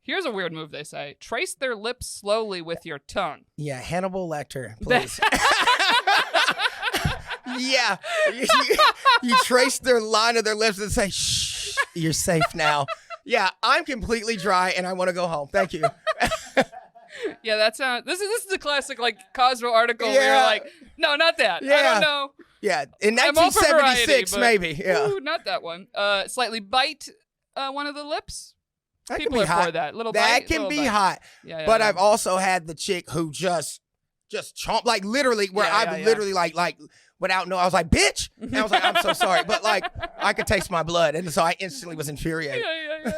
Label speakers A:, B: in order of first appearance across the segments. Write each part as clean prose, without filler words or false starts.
A: Here's a weird move they say. Trace their lips slowly with your tongue.
B: Yeah, Hannibal Lecter, please. Yeah. You trace their line of their lips and say, shh, you're safe now. Yeah, I'm completely dry and I want to go home. Thank you.
A: Yeah, that's this is a classic like Cosmo article where you're like, no, not that.
B: Yeah.
A: I don't know.
B: Yeah, in
A: I'm all for
B: 1976,
A: variety,
B: maybe. Yeah,
A: ooh, not that one. Slightly bite one of the lips.
B: that
A: People
B: can
A: are
B: be hot.
A: for that. Little
B: That
A: bite,
B: can
A: little
B: be
A: bite.
B: hot.
A: Yeah,
B: But
A: yeah.
B: I've also had the chick who just chomp, like literally, where
A: Yeah,
B: I've
A: yeah.
B: literally like without no, I was like, bitch, and I was like, I'm so sorry, but like I could taste my blood, and so I instantly was infuriated.
A: Yeah.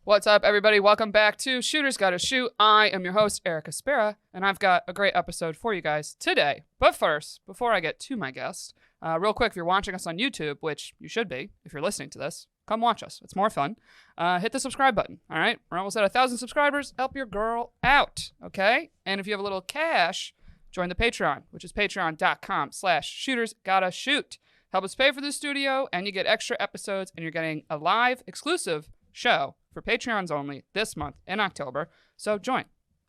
A: What's up, everybody? Welcome back to Shooters Gotta Shoot. I am your host, Erica Spera, and I've got a great episode for you guys today. But first, before I get to my guest, real quick, if you're watching us on YouTube, which you should be if you're listening to this, come watch us. It's more fun. Hit the subscribe button, all right? We're almost at 1,000 subscribers. Help your girl out, okay? And if you have a little cash, join the Patreon, which is patreon.com/shootersgottashoot. Help us pay for the studio, and you get extra episodes, and you're getting a live, exclusive show for Patreons only this month in October. So join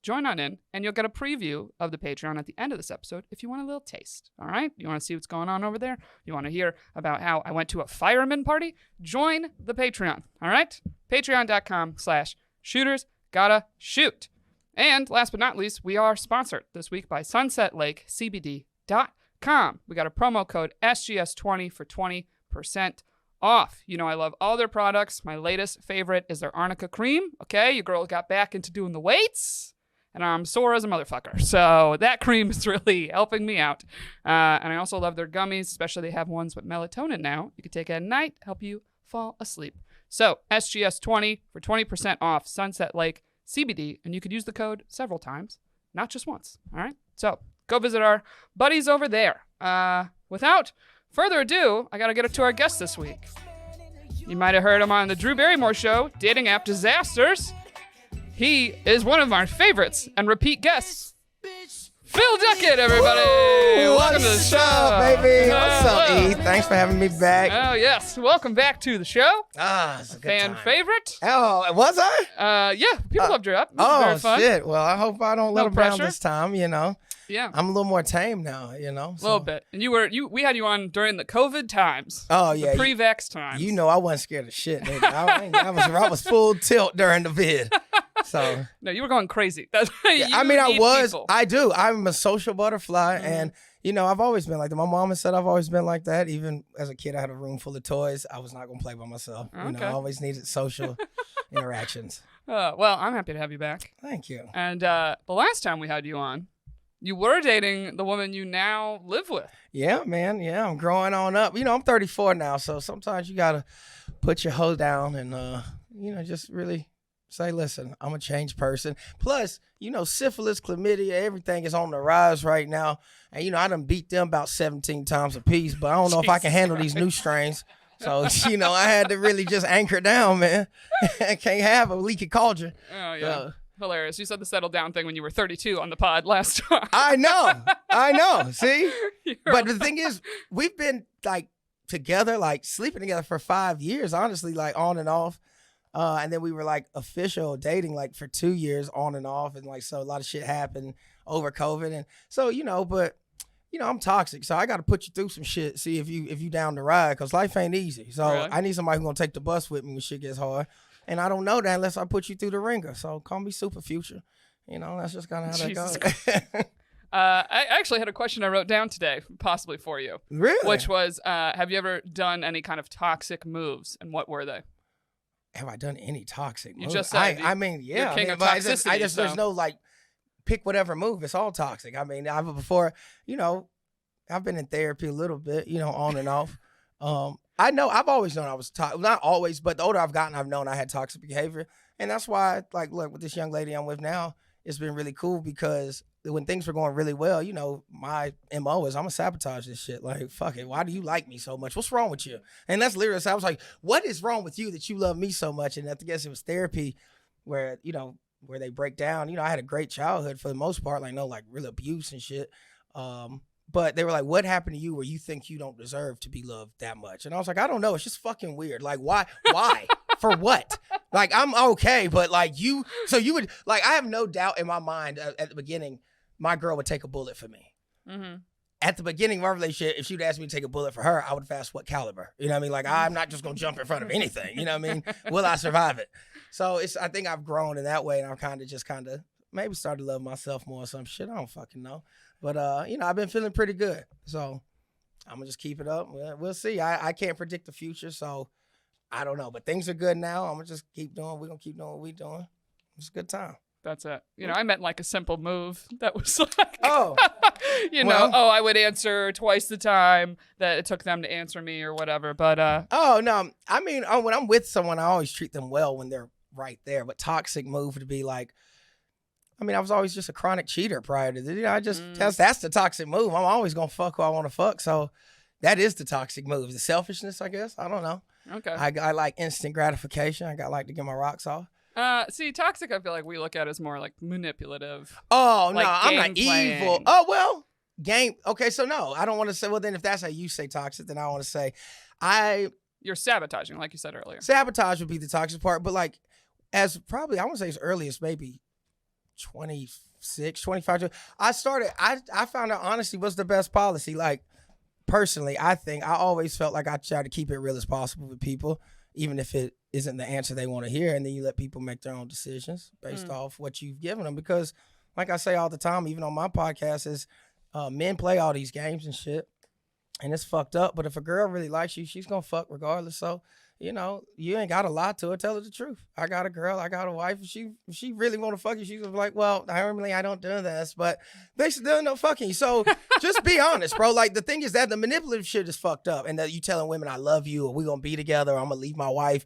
A: on in, and you'll get a preview of the Patreon at the end of this episode if you want a little taste. All right? You want to see what's going on over there? You want to hear about how I went to a fireman party? Join the Patreon. All right? Patreon.com/shootersgottashoot. And last but not least, we are sponsored this week by SunsetLakeCBD.com. We got a promo code SGS20 for 20% off. You know, I love all their products. My latest favorite is their Arnica cream. Okay, your girl got back into doing the weights, and I'm sore as a motherfucker. So that cream is really helping me out. And I also love their gummies, especially they have ones with melatonin now. You can take at night, help you fall asleep. So SGS20 for 20% off Sunset Lake CBD, and you could use the code several times, not just once. All right, so go visit our buddies over there. Without further ado, I got to get to our guest this week. You might have heard him on the Drew Barrymore Show, Dating App Disasters. He is one of our favorites and repeat guests, Phil Duckett, everybody.
B: Woo!
A: Welcome to the
B: What's
A: show.
B: up, baby? What's up,
A: Hello.
B: E? Thanks for having me back.
A: Oh, yes. Welcome back to the show.
B: It's a good
A: Fan
B: time.
A: favorite.
B: Oh, was I?
A: Yeah, people loved your up. It was very fun.
B: Shit. Well, I hope I don't let
A: No
B: them down
A: pressure.
B: this time, you know.
A: Yeah.
B: I'm a little more tame now, you know.
A: A little bit. And we had you on during the COVID times.
B: Oh, yeah.
A: The pre-vax times.
B: You know I wasn't scared of shit, nigga. I was full tilt during the vid. So
A: No, you were going crazy. That's
B: yeah, I mean, I
A: need
B: was.
A: people.
B: I do. I'm a social butterfly, and you know, I've always been like that. My mom has said I've always been like that. Even as a kid, I had a room full of toys. I was not gonna play by myself. You know,
A: Okay.
B: I always needed social interactions.
A: Well, I'm happy to have you back.
B: Thank you.
A: And the last time we had you on, you were dating the woman you now live with.
B: Yeah, man. Yeah, I'm growing on up. You know, I'm 34 now, so sometimes you gotta put your hoe down and you know, just really say, listen, I'm a changed person. Plus, you know, syphilis, chlamydia, everything is on the rise right now. And, you know, I done beat them about 17 times apiece, but I don't know if I can handle these new strains. So, you know, I had to really just anchor down, man. I can't have a leaky cauldron.
A: Oh, yeah. Hilarious. You said the settle down thing when you were 32 on the pod last time.
B: I know. See? But the thing is, we've been, like, together, like, sleeping together for 5 years, honestly, like, on and off. And then we were like official dating like for 2 years on and off. And like, so a lot of shit happened over COVID. And so, you know, but you know, I'm toxic. So I got to put you through some shit. See if you down to ride. Cause life ain't easy. So
A: Really?
B: I need somebody who's going to take the bus with me when shit gets hard. And I don't know that unless I put you through the ringer. So call me Super Future. You know, that's just kind of how
A: Jesus
B: that goes.
A: I actually had a question I wrote down today, possibly for you.
B: Really?
A: Which was, have you ever done any kind of toxic moves, and what were they?
B: Have I done any toxic
A: You
B: moves?
A: just said
B: I mean, yeah.
A: you're king
B: I mean,
A: of
B: but
A: toxicity,
B: there's
A: so.
B: no like pick whatever move. It's all toxic. I mean, before, you know, I've been in therapy a little bit, you know, on and off. I know I've always known I was toxic. Not always, but the older I've gotten, I've known I had toxic behavior. And that's why, like, look, with this young lady I'm with now, it's been really cool because when things were going really well, you know, my MO is I'm gonna sabotage this shit. Like, fuck it. Why do you like me so much? What's wrong with you? And that's literally, so I was like, what is wrong with you that you love me so much? And I guess it was therapy where, you know, where they break down. You know, I had a great childhood for the most part, like no like real abuse and shit. But they were like, what happened to you where you think you don't deserve to be loved that much? And I was like, I don't know. It's just fucking weird. Like, why? For what? Like, I'm okay, but like so you would, like, I have no doubt in my mind at the beginning, my girl would take a bullet for me. Mm-hmm. At the beginning of our relationship, if she'd asked me to take a bullet for her, I would have asked what caliber. You know what I mean? Like, I'm not just going to jump in front of anything. You know what I mean? Will I survive it? So I think I've grown in that way, and I've kind of maybe started to love myself more or some shit. I don't fucking know. But, you know, I've been feeling pretty good. So I'm going to just keep it up. We'll see. I can't predict the future, so I don't know. But things are good now. I'm going to just keep doing. We're going to keep doing what we're doing. It's a good time.
A: That's it. You know, I meant like a simple move that was like, you know,
B: well,
A: I would answer twice the time that it took them to answer me or whatever. But,
B: oh, no. I mean, when I'm with someone, I always treat them well when they're right there. But toxic move to be like, I mean, I was always just a chronic cheater prior to this. You know, that's the toxic move. I'm always going to fuck who I want to fuck. So that is the toxic move. The selfishness, I guess. I don't know.
A: Okay.
B: I like instant gratification. I like to get my rocks off.
A: See, toxic, I feel like we look at as more like manipulative.
B: Oh,
A: like
B: no, I'm not
A: playing.
B: evil. Oh, well, game. Okay, so no, I don't want to say, well, then if that's how you say toxic, then I want to say
A: You're sabotaging, like you said earlier.
B: Sabotage would be the toxic part, but like as probably, I want to say as early as maybe 26, 25. I found out honesty was the best policy. Like, personally, I think I always felt like I tried to keep it real as possible with people, even if it isn't the answer they want to hear. And then you let people make their own decisions based off what you've given them. Because like I say all the time, even on my podcast, is men play all these games and shit. And it's fucked up. But if a girl really likes you, she's going to fuck regardless. So, you know, you ain't got to lie to her. Tell her the truth. I got a girl. I got a wife. If she really want to fuck you, she's going to be like, well, normally I don't do this. But basically, there's no fucking you. So just be honest, bro. Like, the thing is that the manipulative shit is fucked up. And that you telling women, I love you, or we going to be together, or I'm going to leave my wife.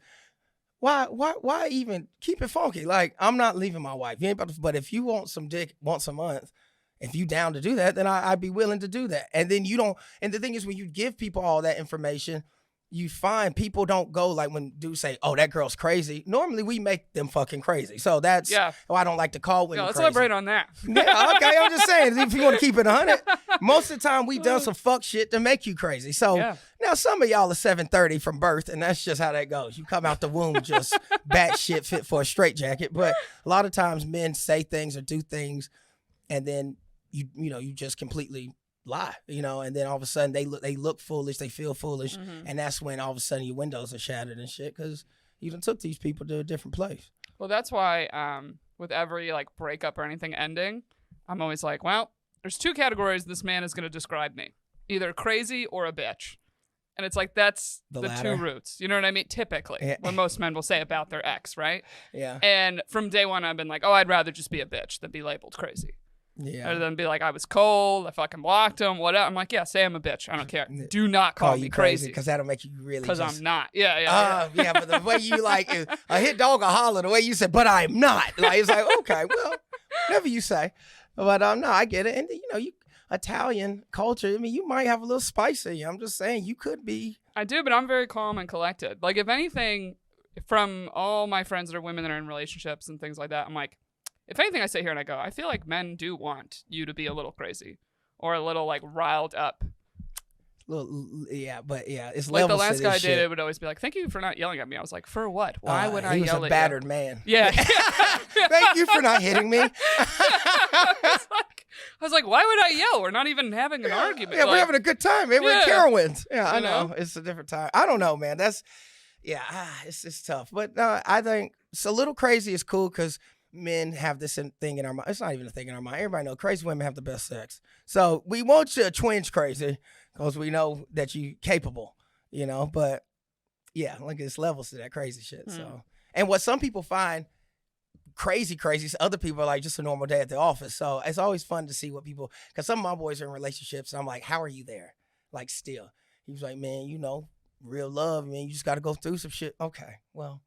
B: Why even keep it funky? Like, I'm not leaving my wife. You ain't about to, but if you want some dick once a month, if you down to do that, then I'd be willing to do that. And then you don't, and the thing is, when you give people all that information, you find people don't go like when dudes say, oh, that girl's crazy. Normally we make them fucking crazy. So that's why I don't like to call women
A: let's
B: crazy.
A: elaborate on that.
B: Yeah, okay, I'm just saying, if you want to keep it 100, most of the time we've done some fuck shit to make you crazy. So now some of y'all are 730 from birth, and that's just how that goes. You come out the womb just batshit fit for a straitjacket. But a lot of times men say things or do things, and then you just completely lie, you know, and then all of a sudden they look foolish, they feel foolish, and that's when all of a sudden your windows are shattered and shit because you done took these people to a different place.
A: Well, that's why with every like breakup or anything ending, I'm always like, well, there's two categories this man is going to describe me, either crazy or a bitch. And it's like, that's the two roots. You know what I mean? Typically, what most men will say about their ex, right?
B: Yeah.
A: And from day one, I've been like, oh, I'd rather just be a bitch than be labeled crazy.
B: Yeah.
A: Rather than be like, I was cold, I fucking blocked him, whatever. I'm like, yeah, say I'm a bitch. I don't care. Do not call me crazy.
B: Because that'll make you really
A: Because I'm not. Yeah,
B: but the way you like, a hit dog a holler, the way you said, but I'm not. Like, it's like, okay, well, whatever you say. But no, I get it. And, you know, Italian culture, I mean, you might have a little spice in you. I'm just saying, you could be.
A: I do, but I'm very calm and collected. Like, if anything, from all my friends that are women that are in relationships and things like that, I'm like, if anything, I sit here and I go, I feel like men do want you to be a little crazy or a little like riled up.
B: It's
A: like
B: levels
A: the last
B: to
A: guy I
B: this dated
A: shit. Would always be like, "Thank you for not yelling at me." I was like, "For what? Why would I yell at you?"
B: He was a battered man.
A: Yeah.
B: Thank you for not hitting me.
A: I was like, why would I yell? We're not even having an argument.
B: Yeah, we're having a good time, man. We're in Carowinds. Yeah, I
A: know.
B: It's a different time. I don't know, man. That's it's tough. But I think it's a little crazy is cool because men have this thing in our mind. It's not even a thing in our mind. Everybody knows crazy women have the best sex. So we want you twinge crazy because we know that you're capable, you know. But yeah, like there's levels to that crazy shit. So, and what some people find crazy, other people are like just a normal day at the office. So it's always fun to see what people, because some of my boys are in relationships and I'm like, how are you there? Like still. He was like, man, you know, real love, man, you just got to go through some shit. Okay, well,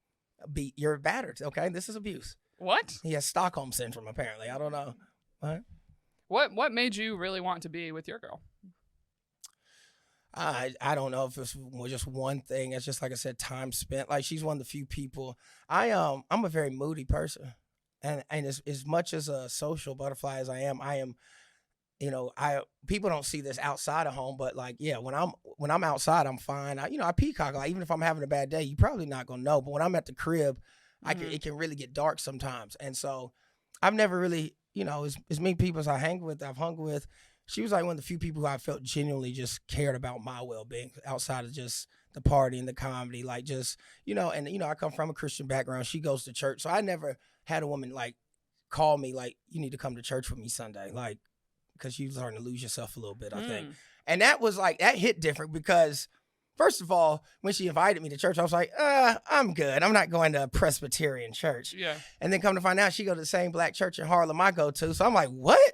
B: you're battered. Okay, this is abuse.
A: What?
B: He has Stockholm Syndrome, apparently. I don't know. What?
A: What made you really want to be with your girl?
B: I don't know if it's just one thing. It's just like I said, time spent. Like she's one of the few people. I'm a very moody person, and as much as a social butterfly as I am, people don't see this outside of home, but like when I'm outside, I'm fine. I peacock. Like even if I'm having a bad day, you probably not gonna know. But when I'm at the crib, it can really get dark sometimes, and so I've never really as many people as I've hung with. She was like one of the few people who I felt genuinely just cared about my well-being outside of just the party and the comedy. Like just, I come from a Christian background. She goes to church. So I never had a woman like call me like, you need to come to church with me Sunday. Like, because you're starting to lose yourself a little bit, I think. And that was like, that hit different because first of all, when she invited me to church, I was like, I'm good. I'm not going to a Presbyterian church.
A: Yeah.
B: And then come to find out she go to the same black church in Harlem I go to. So I'm like, what?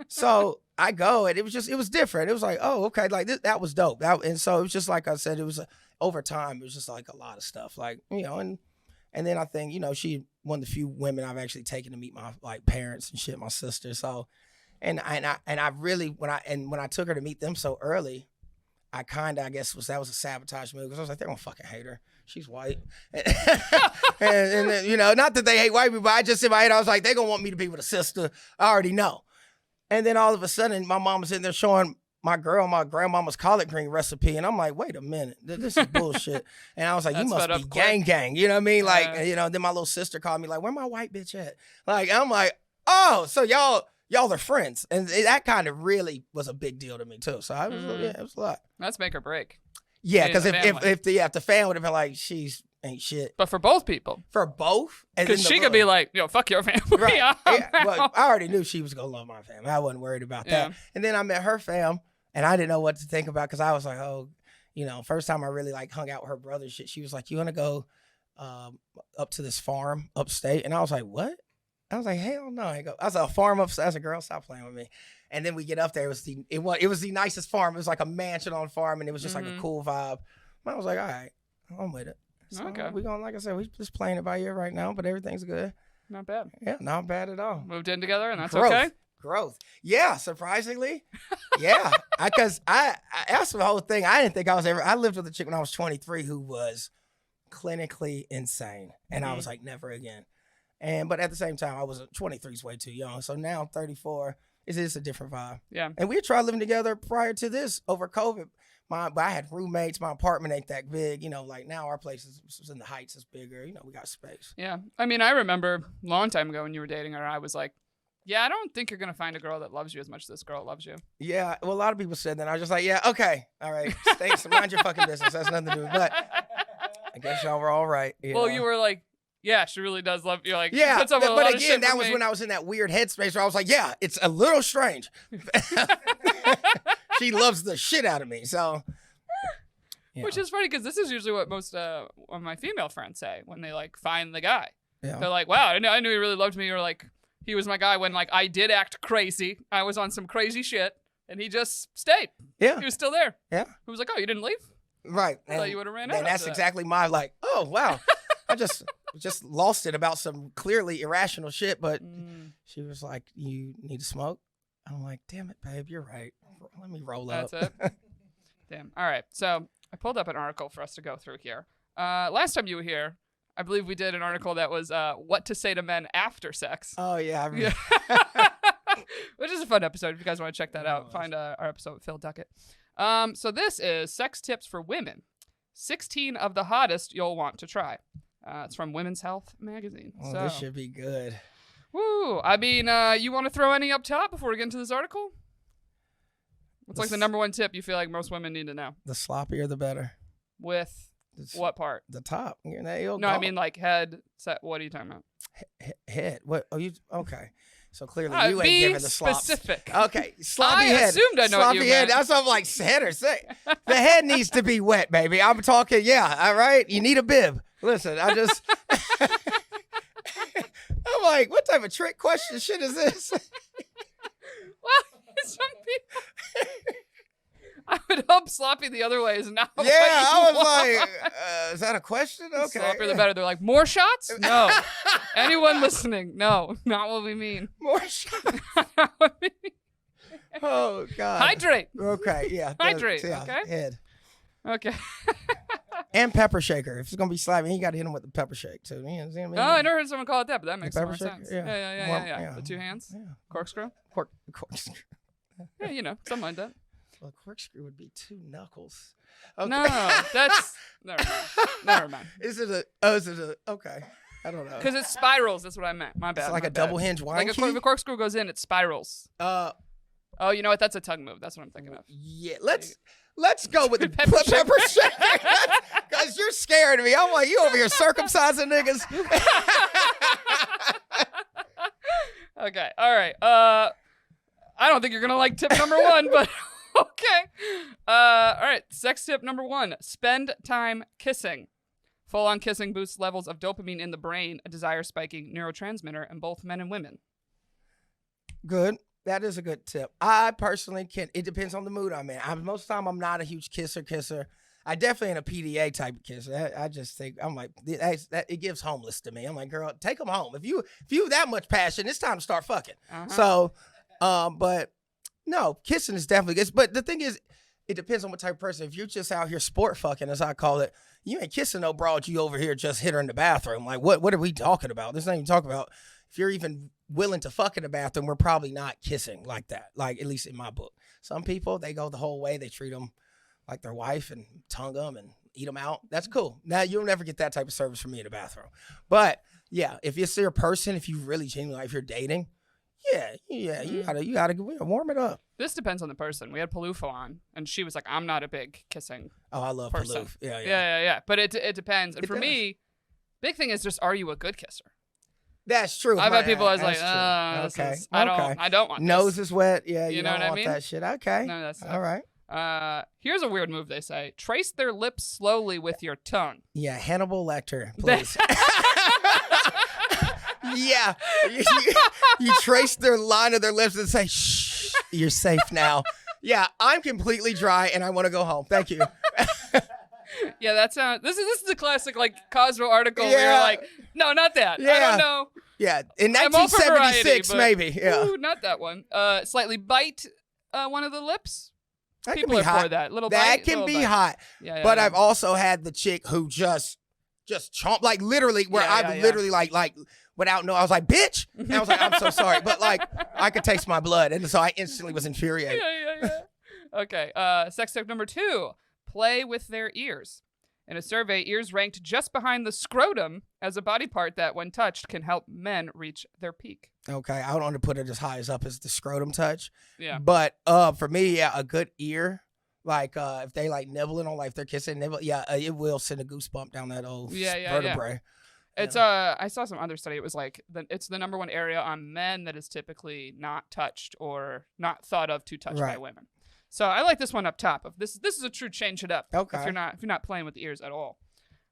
B: So I go and it was different. It was like, oh, okay. Like that was dope. And so it was just like I said, it was over time. It was just like a lot of stuff like, and then I think, she one of the few women I've actually taken to meet my like parents and shit, my sister. So, and I really, when I took her to meet them so early, I guess that was a sabotage move because I was like, they're gonna fucking hate her. She's white. and not that they hate white people, but I just in my head, I was like, they're gonna want me to be with a sister. I already know. And then all of a sudden, my mom was in there showing my girl my grandmama's collard green recipe. And I'm like, wait a minute, this is bullshit. And I was like, you must be gang. You know what I mean? Like, then my little sister called me like, where my white bitch at? Like, I'm like, oh, so y'all are friends. And that kind of really was a big deal to me too. So it was a lot.
A: That's make or break.
B: Yeah, because if the fan would have been like, she's ain't shit.
A: But for both people.
B: For both?
A: Because she could be like, fuck your family.
B: Right. Well, I already knew she was going to love my family. I wasn't worried about that. And then I met her fam, and I didn't know what to think about because I was like, oh, first time I really like hung out with her brother shit, she was like, you want to go up to this farm upstate? And I was like, what? I was like, hell no. I was like, a farm upstate? I was like, girl, stop playing with me. And then we get up there. It was the nicest farm. It was like a mansion on farm, and it was just like a cool vibe. I was like, all right, I'm with it. So
A: okay.
B: We're going, like I said, we just playing it by ear right now, but everything's good.
A: Not bad.
B: Yeah, not bad at all.
A: Moved in together, and that's
B: okay?
A: Growth.
B: Yeah, surprisingly. Yeah. Because that's the whole thing. I didn't think I lived with a chick when I was 23 who was clinically insane. And I was like, never again. But at the same time, 23 is way too young. So now I'm 34. It's just a different vibe.
A: Yeah.
B: And we tried living together prior to this over COVID. But I had roommates. My apartment ain't that big. Like now our place is in the Heights. It's bigger. We got space.
A: Yeah. I mean, I remember a long time ago when you were dating her, I was like, yeah, I don't think you're going to find a girl that loves you as much as this girl loves you.
B: Yeah. Well, a lot of people said that. I was just like, yeah, okay. All right. Mind your fucking business. That's nothing to do with it. But I guess y'all were all right.
A: Well, you were like, yeah, she really does love you. Like,
B: yeah,
A: she puts up with a lot of shit
B: that
A: for
B: was
A: me.
B: when I was in that weird headspace where I was like, yeah, it's a little strange. She loves the shit out of me. So,
A: which is funny because this is usually what most of my female friends say when they like find the guy. Yeah. They're like, wow, I knew he really loved me, or like he was my guy when like I did act crazy. I was on some crazy shit, and he just stayed. Yeah, he was still there.
B: Yeah,
A: he was like, oh, you didn't leave?
B: Right.
A: I thought you would have ran out.
B: And that's exactly my like. Oh wow, I just lost it about some clearly irrational shit. But she was like, you need to smoke. I'm like, damn it, babe, you're right. Let me roll up.
A: That's it. Damn. All right. So I pulled up an article for us to go through here. Last time you were here, I believe we did an article that was what to say to men after sex.
B: Oh, yeah.
A: Which is a fun episode. If you guys want to check that out, find our episode with Phil Duckett. So this is sex tips for women. 16 of the hottest you'll want to try. It's from Women's Health magazine.
B: Oh, so, this should be good.
A: Woo. I mean, you want to throw any up top before we get into this article? What's like the number one tip you feel like most women need to know?
B: The sloppier, the better.
A: With what part?
B: The top.
A: No, I mean like head, set. What are you talking about?
B: Head. What? Oh, you okay. So clearly you ain't giving the slops.
A: Specific.
B: Okay, sloppy head.
A: I assumed I know
B: sloppy
A: what you
B: head.
A: meant.
B: That's something like head or say. The head needs to be wet, baby. I'm talking, yeah, all right? You need a bib. Listen, I'm like, what type of trick question shit is this?
A: Well, some people... I would hope sloppy the other way is not what
B: I was
A: want.
B: like, is that a question? Okay.
A: Sloppier the better. They're like, more shots? No. Anyone listening? No, not what we mean.
B: More shots.
A: Not what we mean.
B: Oh God.
A: Hydrate.
B: Okay, yeah.
A: Hydrate.
B: Yeah,
A: Okay.
B: Head.
A: Okay.
B: And pepper shaker. If it's gonna be slimy, you got to hit him with the pepper shake too. You know what I mean?
A: Oh, I never heard someone call it that, but that makes
B: pepper
A: more
B: shaker?
A: sense.
B: Yeah.
A: Yeah. The two hands.
B: Yeah.
A: Corkscrew.
B: Corkscrew.
A: Yeah, you know, something like that.
B: Well, corkscrew would be two knuckles. Okay.
A: No, that's never mind.
B: Is it a? Okay. I don't know.
A: Because it spirals. That's what I meant. My bad.
B: It's like
A: my
B: a
A: bad.
B: double hinge wine
A: Like
B: key.
A: if a corkscrew goes in, it spirals. Oh, you know what? That's a tongue move. That's what I'm thinking of.
B: Yeah. Let's go with the
A: Pepper
B: pepper shaker. Because you're scaring me. I'm like, you over here circumcising niggas.
A: Okay. All right. I don't think you're gonna like tip number 1, but okay. All right. Sex tip number 1: spend time kissing. Full-on kissing boosts levels of dopamine in the brain, a desire-spiking neurotransmitter in both men and women.
B: Good. That is a good tip. I personally can't. It depends on the mood I'm in. Most of the time, I'm not a huge kisser. I definitely ain't a PDA type of kisser. I just think I'm like that. It gives homeless to me. I'm like, girl, take them home. If you have that much passion, it's time to start fucking.
A: Uh-huh.
B: So, but no, kissing is definitely good. But the thing is, it depends on what type of person. If you're just out here sport fucking, as I call it, you ain't kissing no broad. You over here just hit her in the bathroom. Like, what are we talking about? This ain't even talking about. If you're even willing to fuck in the bathroom, we're probably not kissing like that. Like, at least in my book. Some people, they go the whole way. They treat them like their wife and tongue them and eat them out. That's cool. Now, you'll never get that type of service from me in the bathroom. But, yeah, if you're still a person, if you really genuinely, like, if you're dating, you gotta warm it up.
A: This depends on the person. We had Paloofa on, and she was like, I'm not a big kissing
B: Oh, I love
A: person.
B: Paloof.
A: Yeah. But it depends. And
B: It
A: for
B: does.
A: me, big thing is just, are you a good kisser?
B: That's true.
A: I've had people I was
B: That's
A: like,
B: true.
A: this is, I don't want
B: Nose
A: this.
B: is wet. Yeah, you
A: know
B: don't
A: what I
B: want
A: mean?
B: that shit. Okay.
A: No, that's
B: all right.
A: Here's a weird move they say. Trace their lips slowly with your tongue.
B: Yeah, Hannibal Lecter, please. Yeah. You trace their line of their lips and say, shh, you're safe now. Yeah, I'm completely dry and I want to go home. Thank you.
A: Yeah, that's this is a classic like Cosmo article where
B: Yeah.
A: you're like, no, not that. I
B: Yeah.
A: don't know.
B: Yeah, in
A: I'm all for
B: 1976,
A: variety,
B: maybe. Yeah.
A: Ooh, not that one. Slightly bite one of the lips.
B: That
A: People
B: can
A: are
B: be hot.
A: for that. Little
B: That
A: bite.
B: can
A: little
B: be
A: bite.
B: hot.
A: Yeah,
B: But
A: yeah.
B: I've also had the chick who just chomp, like literally, where
A: Yeah,
B: I've literally like without no, I was like, bitch. And I was like, I'm so sorry. But like, I could taste my blood. And so I instantly was infuriated.
A: Yeah. Okay. Sex tip number 2: play with their ears. In a survey, ears ranked just behind the scrotum as a body part that, when touched, can help men reach their peak.
B: Okay. I don't want to put it as high as up as the scrotum touch.
A: Yeah.
B: But for me, yeah, a good ear, like if they like nibbling on, like if they're kissing, nibble, it will send a goosebump down that old vertebrae.
A: It's I saw some other study. It was like it's the number 1 area on men that is typically not touched or not thought of to touch by women. So I like this one up top. Of this is a true change it up.
B: Okay.
A: If you're not playing with the ears at all.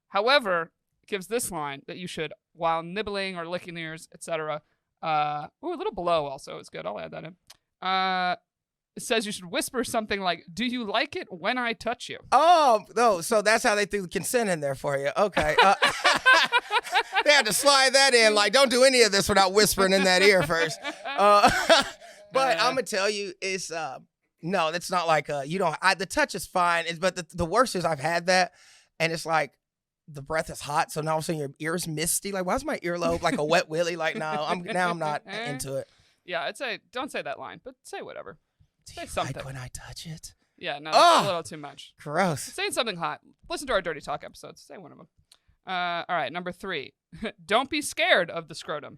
A: However, it gives this line that you should, while nibbling or licking the ears, etc. A little below also is good. I'll add that in. It says you should whisper something like, "Do you like it when I touch you?"
B: Oh, no. So that's how they threw the consent in there for you. Okay. They had to slide that in. Like, don't do any of this without whispering in that ear first. But I'm going to tell you, it's, no, that's not like, the touch is fine. But the worst is I've had that and it's like the breath is hot. So now all of a sudden your ear's misty. Like, why is my earlobe like a wet willy? Like, no, I'm not into it.
A: Yeah, I'd say don't say that line, but say whatever.
B: Do
A: Say
B: you
A: something.
B: like when I touch it?
A: Yeah, no, that's a little too much.
B: Gross.
A: Saying something hot. Listen to our Dirty Talk episodes. Say one of them. All right, number 3. Don't be scared of the scrotum.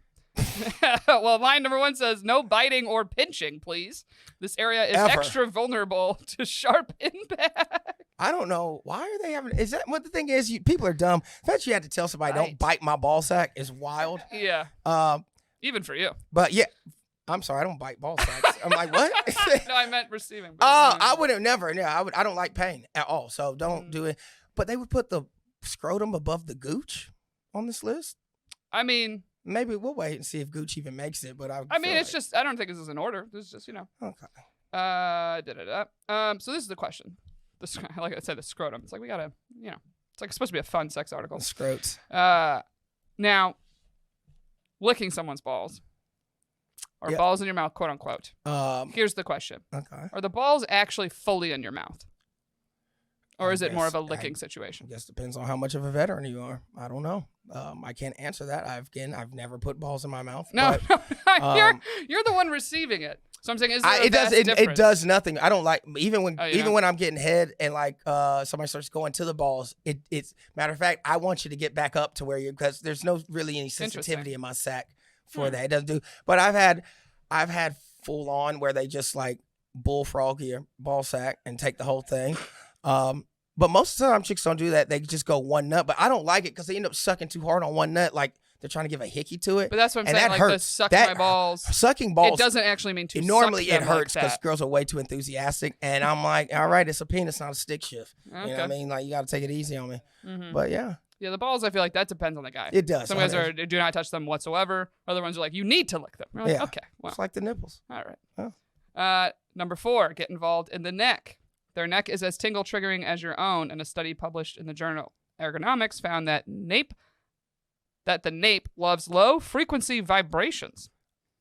A: Well, line number 1 says, no biting or pinching, please. This area is extra vulnerable to sharp impact.
B: I don't know. Why are they having... Is that what the thing is? People are dumb. The fact you had to tell somebody, don't bite my ball sack is wild.
A: Yeah. Even for you.
B: But yeah... I'm sorry, I don't bite ball sacks. I'm like, what?
A: No, I meant receiving.
B: I would have never. Yeah, I don't like pain at all, so don't do it. But they would put the scrotum above the gooch on this list.
A: I mean,
B: maybe we'll wait and see if gooch even makes it. But I
A: mean, it's just I don't think this is an order. This is just
B: Okay.
A: So this is the question. Like I said, the scrotum. It's like we gotta it's like supposed to be a fun sex article.
B: Scrotes.
A: Now, licking someone's balls. or
B: Yep.
A: balls in your mouth, quote unquote. Here's the question.
B: Okay.
A: Are the balls actually fully in your mouth? Or is it more of a
B: guess-
A: licking
B: I
A: situation?
B: guess depends on how much of a veteran you are. I don't know. I can't answer that. I've never put balls in my mouth.
A: No,
B: but,
A: you're the one receiving it. So I'm saying, is there a
B: it does
A: vast difference?
B: it does nothing. I don't like even when
A: Oh, you
B: even
A: know?
B: when I'm getting head and like somebody starts going to the balls. It's matter of fact, I want you to get back up to where you because there's no really any sensitivity in my sack for that. It doesn't do. But I've had full on where they just like bullfrog your ball sack and take the whole thing. But most of the time chicks don't do that. They just go one nut. But I don't like it because they end up sucking too hard on one nut. Like they're trying to give a hickey to it.
A: But that's what I'm
B: and
A: saying.
B: that
A: Like the
B: hurts.
A: sucking my balls.
B: Sucking balls.
A: It doesn't actually mean to
B: Normally
A: suck
B: it
A: them
B: hurts
A: like
B: because
A: that.
B: girls are way too enthusiastic. And I'm like, all right, it's a penis, not a stick shift.
A: Okay.
B: You know what I mean? Like you got to take it easy on me.
A: Mm-hmm.
B: But yeah,
A: Yeah, the balls, I feel like that depends on the guy.
B: it does.
A: Some guys are do not touch them whatsoever. Other ones are like, you need to lick them. You're like,
B: Yeah.
A: okay, well,
B: It's like the nipples.
A: all right.
B: Oh.
A: Number 4, get involved in the neck. Their neck is as tingle triggering as your own, and a study published in the journal Ergonomics found that the nape loves low frequency vibrations.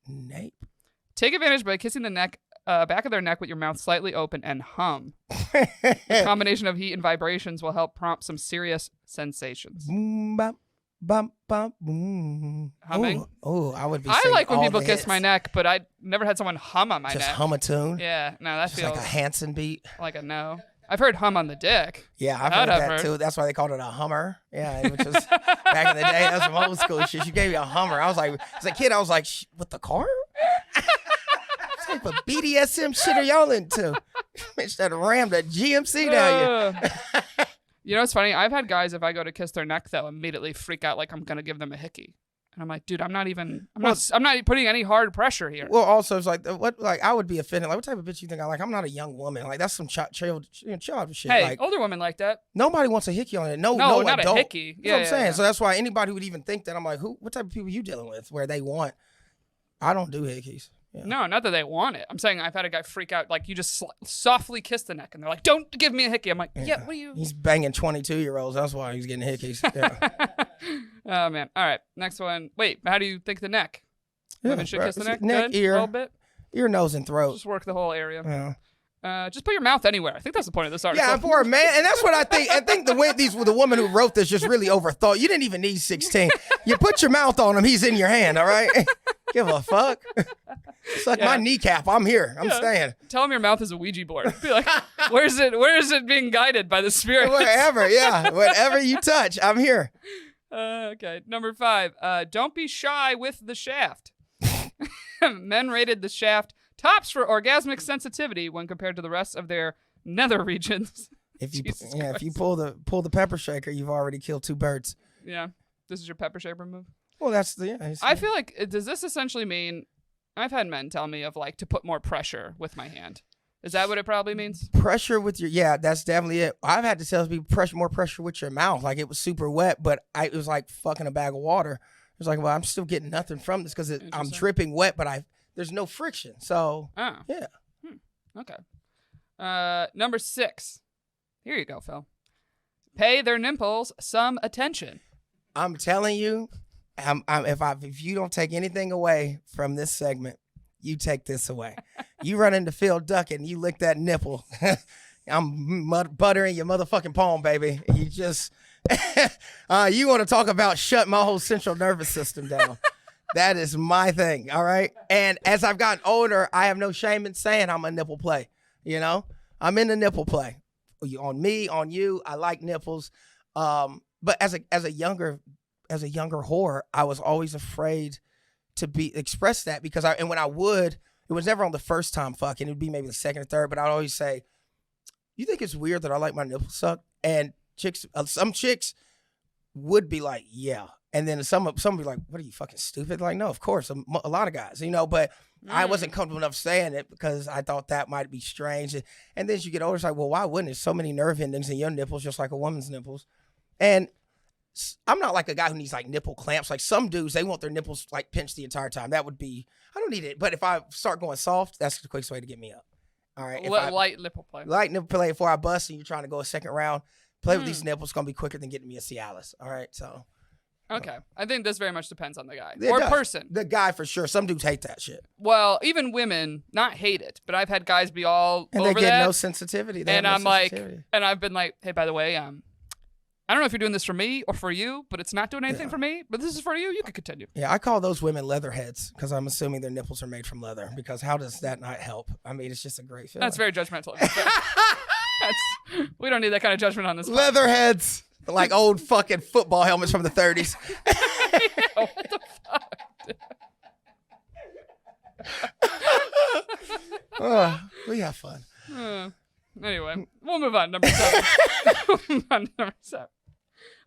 B: Nape.
A: Take advantage by kissing the neck, back of their neck with your mouth slightly open and hum. The combination of heat and vibrations will help prompt some serious sensations.
B: Boom, bop, bum, bum, boom.
A: Humming?
B: Oh, I would be.
A: I
B: singing
A: like when
B: all
A: people
B: the
A: kiss
B: hits.
A: my neck, but I never had someone hum on my
B: Just
A: neck.
B: hum a tune.
A: Yeah, no, that
B: Just
A: feels
B: like a Hanson beat.
A: like a no. I've heard hum on the dick.
B: Yeah, I've
A: That
B: heard
A: I've
B: that
A: heard.
B: too. That's why they called it a Hummer. Yeah, which was back in the day. That was some old school shit. You gave me a Hummer. I was like, as a kid, I was like, with the car? What type of BDSM shit are y'all into? Bitch, that rammed a GMC down you.
A: You know what's funny? I've had guys, if I go to kiss their neck, they'll immediately freak out like I'm gonna give them a hickey. And I'm like, dude, I'm not putting any hard pressure here.
B: Well, also, it's like, what? Like, I would be offended. Like, what type of bitch you think I like? I'm not a young woman. Like, that's some child shit.
A: Hey,
B: Like,
A: older women like that.
B: nobody wants a hickey on it. No,
A: not
B: adult.
A: a hickey.
B: That's what I'm saying.
A: Yeah.
B: So that's why anybody would even think that. I'm like, what type of people you dealing with? Where they want? I don't do hickeys. Yeah.
A: No, not that they want it. I'm saying I've had a guy freak out, like you just softly kiss the neck, and they're like, "Don't give me a hickey." I'm like, "Yeah, what are you?"
B: He's banging 22-year-olds. That's why he's getting hickeys. Yeah.
A: Oh man! All right, next one. Wait, how do you think the neck? Women should
B: bro.
A: kiss the neck.
B: Neck,
A: Good?
B: ear.
A: A little bit.
B: Ear, nose, and throat.
A: Just work the whole area.
B: Yeah.
A: Just put your mouth anywhere. I think that's the point of this article.
B: Yeah, for a man, and that's what I think. I think the woman who wrote this just really overthought. You didn't even need 16. You put your mouth on him, he's in your hand. All right, give a fuck. It's like my kneecap. I'm here. I'm staying.
A: Tell him your mouth is a Ouija board. Be like, where is it being guided by the spirit?
B: Wherever, yeah, whatever you touch, I'm here.
A: Okay, number 5. Don't be shy with the shaft. Men rated the shaft tops for orgasmic sensitivity when compared to the rest of their nether regions.
B: If you
A: Jesus
B: if you
A: Christ.
B: pull the pepper shaker, you've already killed 2 birds.
A: Yeah, this is your pepper shaper move.
B: Well, that's the
A: I feel like does this essentially mean? I've had men tell me of like to put more pressure with my hand. Is that what it probably means?
B: pressure with your that's definitely it. I've had to tell people more pressure with your mouth. Like it was super wet, but it was like fucking a bag of water. It was like, well, I'm still getting nothing from this because I'm dripping wet, but there's no friction. So yeah.
A: Okay. Number 6. Here you go, Phil. Pay their nipples some attention.
B: I'm telling you, if you don't take anything away from this segment, you take this away. You run into Phil Duckett and you lick that nipple. I'm buttering your motherfucking palm, baby. You just, you want to talk about shut my whole central nervous system down. That is my thing, all right? And as I've gotten older, I have no shame in saying I'm a nipple play. You know? I'm in the nipple play. On me, on you, I like nipples. But as a younger whore, I was always afraid to express that because when I would, it was never on the first time fucking. It would be maybe the second or third, but I'd always say, "You think it's weird that I like my nipples sucked?" And some chicks would be like, "Yeah," and then some would be like, "What are you fucking stupid?" Like, no, of course, a lot of guys, but I wasn't comfortable enough saying it because I thought that might be strange. And then as you get older, it's like, well, why wouldn't? There's so many nerve endings in your nipples, just like a woman's nipples, and I'm not like a guy who needs like nipple clamps. Like some dudes, they want their nipples like pinched the entire time. That would be, I don't need it. But if I start going soft, that's the quickest way to get me up. All right.
A: Light nipple play.
B: Light nipple play before I bust and you're trying to go a second round. Play with these nipples. It's going to be quicker than getting me a Cialis. All right. So
A: Okay. I think this very much depends on the guy.
B: It
A: or
B: does.
A: person.
B: The guy for sure. Some dudes hate that shit.
A: Well, even women, not hate it, but I've had guys be all
B: And
A: over
B: they get
A: that.
B: no sensitivity. They
A: And
B: have
A: I'm
B: no
A: like,
B: sensitivity.
A: and I've been like, hey, by the way, I don't know if you're doing this for me or for you, but it's not doing anything for me. But this is for you. You can continue.
B: Yeah, I call those women leatherheads because I'm assuming their nipples are made from leather. Because how does that not help? I mean, it's just a great feeling.
A: That's very judgmental. We don't need that kind of judgment on this.
B: Leatherheads, like old fucking football helmets from the 30s.
A: What the fuck?
B: We have fun.
A: Anyway, we'll move on. Number 7.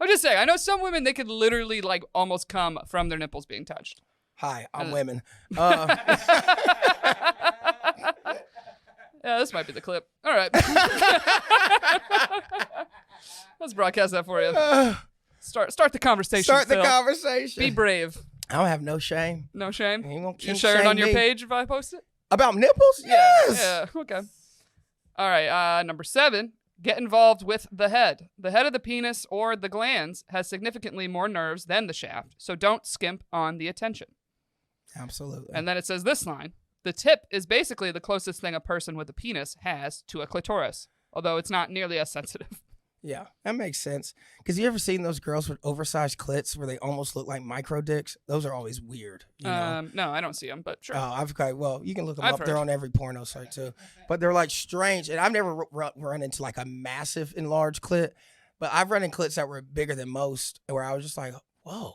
A: I'm just saying, I know some women, they could literally like almost come from their nipples being touched.
B: Hi, I'm women.
A: Yeah, this might be the clip. All right. Let's broadcast that for you. Start the conversation.
B: Start the
A: Phil.
B: conversation.
A: Be brave.
B: I don't have no shame.
A: No shame.
B: You won't
A: You share it on your page if I post it?
B: About nipples? Yes.
A: Yeah. Okay. All right. Number 7. Get involved with the head. The head of the penis or the glands has significantly more nerves than the shaft, so don't skimp on the attention.
B: Absolutely.
A: And then it says this line. The tip is basically the closest thing a person with a penis has to a clitoris, although it's not nearly as sensitive.
B: Yeah, that makes sense. Because you ever seen those girls with oversized clits where they almost look like micro dicks? Those are always weird. You know?
A: No, I don't see them, but sure.
B: Oh, I've got, well, you can look them
A: I've
B: up. They're
A: heard.
B: on every porno site too. But they're like strange. And I've never run into like a massive enlarged clit, but I've run in clits that were bigger than most where I was just like, whoa,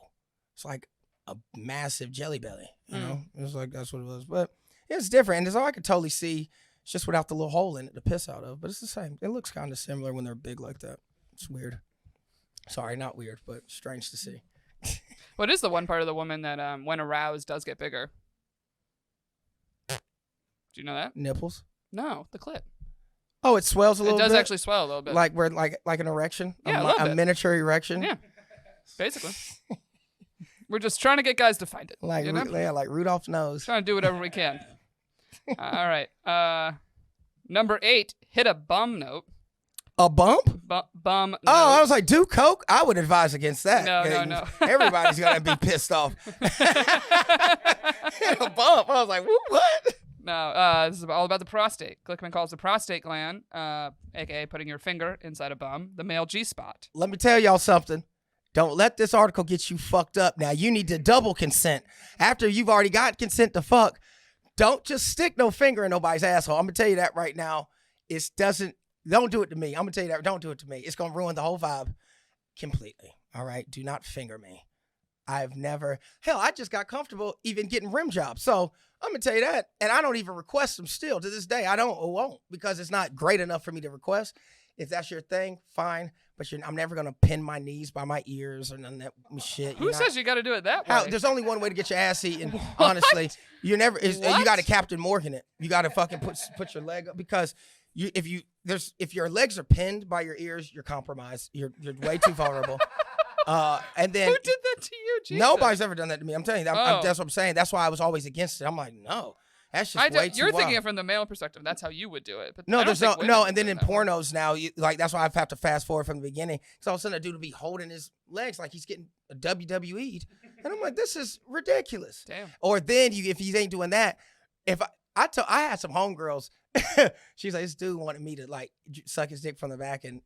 B: it's like a massive jelly belly. You know, it was like, that's what it was. But it's different. And it's all I could totally see. It's just without the little hole in it to piss out of. But it's the same. It looks kind of similar when they're big like that. It's weird. Sorry, not weird, but strange to see.
A: What is the one part of the woman that, when aroused, does get bigger? Do you know that?
B: Nipples?
A: No, the clit.
B: Oh, it swells a little bit?
A: It does actually swell a little bit.
B: Like where, like an erection?
A: Yeah, a little bit.
B: Miniature erection?
A: Yeah, basically. We're just trying to get guys to find it.
B: Like,
A: you know?
B: yeah, like Rudolph's nose.
A: Trying to do whatever we can. All right. Number 8, hit a bum note.
B: A bump?
A: Bum note.
B: Oh, I was like, do coke? I would advise against that.
A: No.
B: Everybody's going to be pissed off. Hit a bump. I was like, what?
A: No, this is all about the prostate. Glickman calls the prostate gland, a.k.a. putting your finger inside a bum, the male G-spot.
B: Let me tell y'all something. Don't let this article get you fucked up. Now, you need to double consent. After you've already got consent to fuck, don't just stick no finger in nobody's asshole. I'm going to tell you that right now. Don't do it to me. I'm going to tell you that. Don't do it to me. It's going to ruin the whole vibe completely. All right? Do not finger me. I've never, hell, I just got comfortable even getting rim jobs. So I'm going to tell you that. And I don't even request them still. To this day, I won't because it's not great enough for me to request. If that's your thing, fine. But I'm never going to pin my knees by my ears or none of that shit.
A: Who says you got to do it that way?
B: There's only one way to get your ass eaten, honestly. You got to Captain Morgan it. You got to fucking put your leg up because if your legs are pinned by your ears, you're compromised. You're way too vulnerable. And then
A: who did that to you? Jesus.
B: Nobody's ever done that to me. I'm telling you that. That's what I'm saying. That's why I was always against it. I'm like, no, that's just way too
A: You're
B: wild.
A: thinking it from the male perspective. That's how you would do it. But
B: No, there's no. And then in
A: that way.
B: pornos now, that's why I have to fast forward from the beginning. Because all of a sudden, a dude will be holding his legs like he's getting a WWE'd, and I'm like, this is ridiculous.
A: Damn.
B: Or then if you ain't doing that, I had some homegirls. She's like, this dude wanted me to like suck his dick from the back and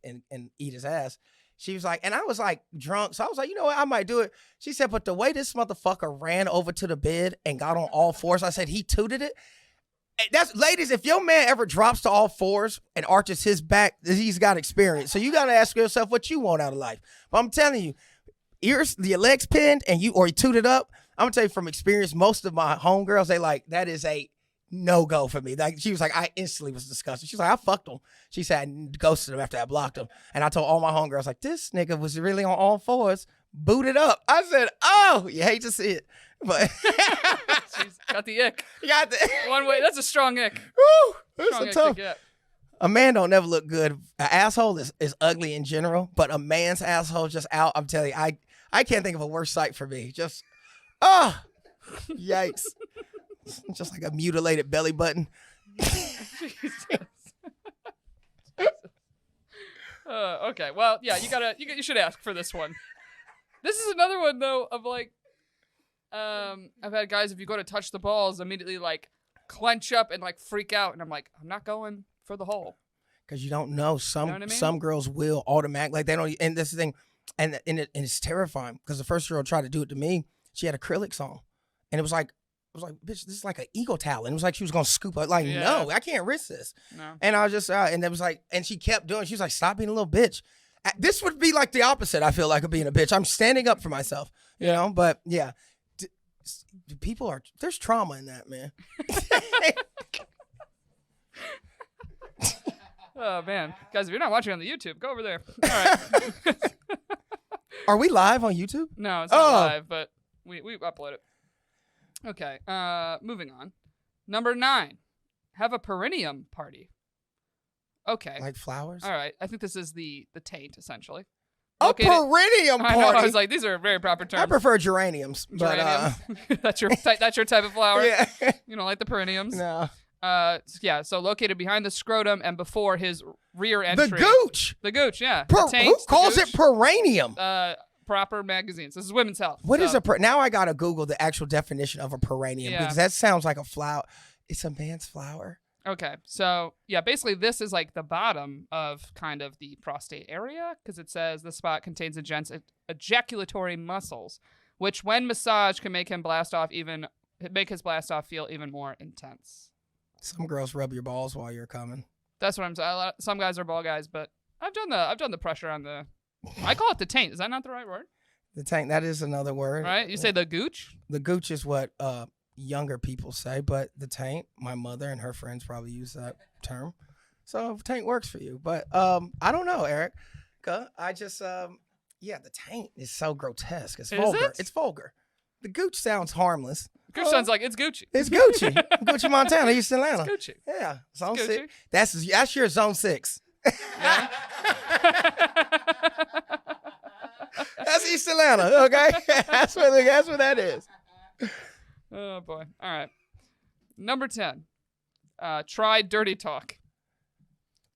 B: eat his ass. She was like, and I was like drunk. So I was like, you know what? I might do it. She said, but the way this motherfucker ran over to the bed and got on all fours, I said, he tooted it. Ladies, if your man ever drops to all fours and arches his back, he's got experience. So you got to ask yourself what you want out of life. But I'm telling you, your legs pinned and you tooted up. I'm going to tell you from experience, most of my homegirls, they like, that is a no-go for me. Like, she was like, I instantly was disgusted. She's like, I fucked him. She said, I ghosted him after I blocked him. And I told all my homegirls, like, this nigga was really on all fours, booted up. I said, oh, you hate to see it. But
A: She's got the ick.
B: you got the
A: One way. That's a strong ick.
B: Woo,
A: Strong
B: that's
A: ick
B: tough.
A: to get.
B: A man don't never look good. An asshole is ugly in general, but a man's asshole just out. I'm telling you, I can't think of a worse sight for me. Just, yikes. Just like a mutilated belly button.
A: Jesus. Okay. Well, yeah, you should ask for this one. This is another one though of like, I've had guys, if you go to touch the balls, immediately like clench up and like freak out, and I'm like, I'm not going for the hole.
B: Because you don't know.
A: You know what I mean?
B: Some girls will automatically, like they don't, and this is the thing, and it's terrifying because the first girl tried to do it to me. She had acrylics on, and it was like, bitch, this is like an ego towel. And it was like she was gonna scoop up. Like, no, I can't risk this.
A: No.
B: And I was just, and it was like, and she kept doing. She was like, stop being a little bitch. This would be like the opposite. I feel like of being a bitch. I'm standing up for myself, you know. But yeah, people are. There's trauma in that, man.
A: Oh man, guys, if you're not watching on the YouTube, go over there. All right.
B: Are we live on YouTube?
A: No, it's not live, but we upload it. Okay, moving on. Number 9, have a perineum party. Okay.
B: Like flowers?
A: All right. I think this is the taint, essentially.
B: A perineum party?
A: I know, I was like, these are very proper terms.
B: I prefer geraniums.
A: Geranium. But, that's your type of flower?
B: Yeah.
A: You don't like the perineums?
B: No.
A: Yeah, so located behind the scrotum and before his rear entry.
B: The gooch!
A: The gooch, yeah.
B: Who calls it perineum?
A: Proper magazines. This is Women's Health.
B: What is now I gotta Google the actual definition of a perineum because that sounds like a flower. It's a man's flower.
A: Okay, so yeah, basically this is like the bottom of kind of the prostate area because it says the spot contains a gent's ejaculatory muscles, which when massaged can make his blast off feel even more intense.
B: Some girls rub your balls while you're coming.
A: That's what I'm saying. Some guys are ball guys, but I've done the pressure on the. I call it the taint. Is that not the right word?
B: The taint. That is another word.
A: Right? You say the gooch? The
B: gooch is what younger people say, but the taint, my mother and her friends probably use that term. So taint works for you. But I don't know, Eric. I just, the taint is so grotesque. It's vulgar.
A: It?
B: It's vulgar. The gooch sounds harmless.
A: Gooch sounds like it's Gucci.
B: It's Gucci. Gucci, Montana, East Atlanta.
A: It's Gucci.
B: Yeah. Zone
A: it's
B: 6. That's your zone 6.
A: Yeah.
B: That's East Atlanta, okay? That's where that is.
A: Oh boy. All right. Number 10. Try dirty talk.